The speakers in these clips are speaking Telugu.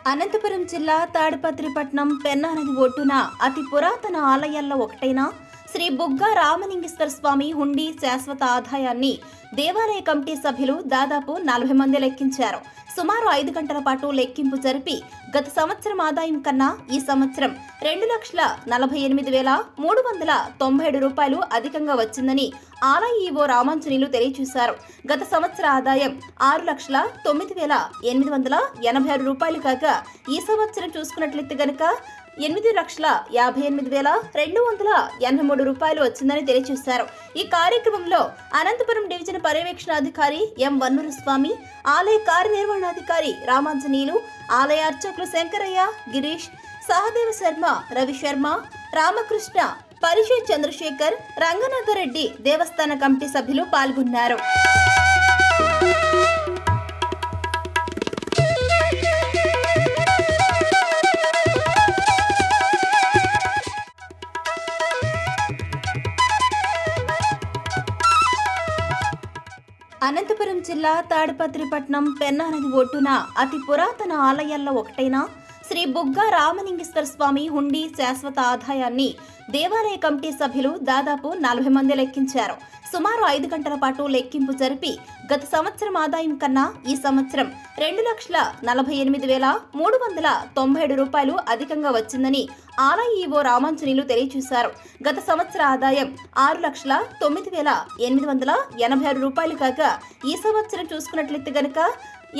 అనంతపురం జిల్లా తాడిపత్రిపట్నం పెన్నా నది ఒడ్డున అతి పురాతన ఆలయాల్లో ఒకటైన శ్రీ బుగ్గ రామలింగేశ్వర స్వామి హుండీ శాశ్వత ఆదాయాన్ని దేవాలయ కమిటీ సభ్యులు దాదాపు 40 మంది లెక్కించారు. సుమారు 5 గంటల పాటు లెక్కింపు జరిపి గత సంవత్సరం ఆదాయం కన్నా ఈ సంవత్సరం 2,48,397 రూపాయలు అధికంగా వచ్చిందని ఆలయ ఈవో రామాంజనేయులు తెలియజేశారు. గత సంవత్సర ఆదాయం 6,09,886 రూపాయలు కాగా ఈ సంవత్సరం చూసుకున్నట్లయితే గనక 8,58,283 రూపాయలు వచ్చిందని తెలియజేశారు. ఈ కార్యక్రమంలో అనంతపురం డివిజన్ పర్యవేక్షణాధికారి ఎం వన్నూరు స్వామి, ఆలయ కార్యనిర్వహణాధికారి రామాంజనేయులు, ఆలయ అర్చకులు శంకరయ్య, గిరీష్, సహదేవ శర్మ, రవి శర్మ, రామకృష్ణ, పరిషత్ చంద్రశేఖర్, రంగనాథరెడ్డి దేవస్థాన కమిటీ సభ్యులు పాల్గొన్నారు. అనంతపురం జిల్లా తాడిపత్రిపట్నం పెన్నా నది ఒడ్డున అతి పురాతన ఆలయాల్లో ఒకటైన శ్రీ బుగ్గ రామలింగేశ్వర స్వామి హుండీ శాశ్వత ఆదాయాన్ని దేవాలయ కమిటీ సభ్యులు దాదాపు 40 మంది లెక్కించారు. సుమారు 5 గంటల పాటు లెక్కింపు జరిపి గత సంవత్సరం ఆదాయం కన్నా ఈ సంవత్సరం 2,48,397 రూపాయలు అధికంగా వచ్చిందని ఆలయ ఈవో రామాంజనేయులు తెలియజేశారు. గత సంవత్సర ఆదాయం 6,09,886 రూపాయలు కాగా ఈ సంవత్సరం చూసుకున్నట్లయితే గనక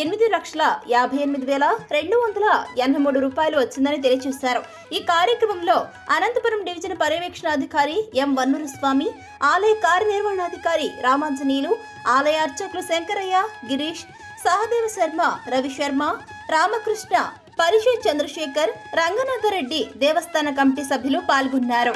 8,58,283 రూపాయలు వచ్చిందని తెలియజేశారు. ఈ కార్యక్రమంలో అనంతపురం డివిజన్ పర్యవేక్షణాధికారి ఎం వన్నూరు స్వామి, ఆలయ కార్యనిర్వహణాధికారి రామాంజనేయులు, ఆలయ అర్చకులు శంకరయ్య, గిరీష్, సహదేవ శర్మ, రవి శర్మ, రామకృష్ణ, పరిషత్ చంద్రశేఖర్, రంగనాథరెడ్డి దేవస్థాన కమిటీ సభ్యులు పాల్గొన్నారు.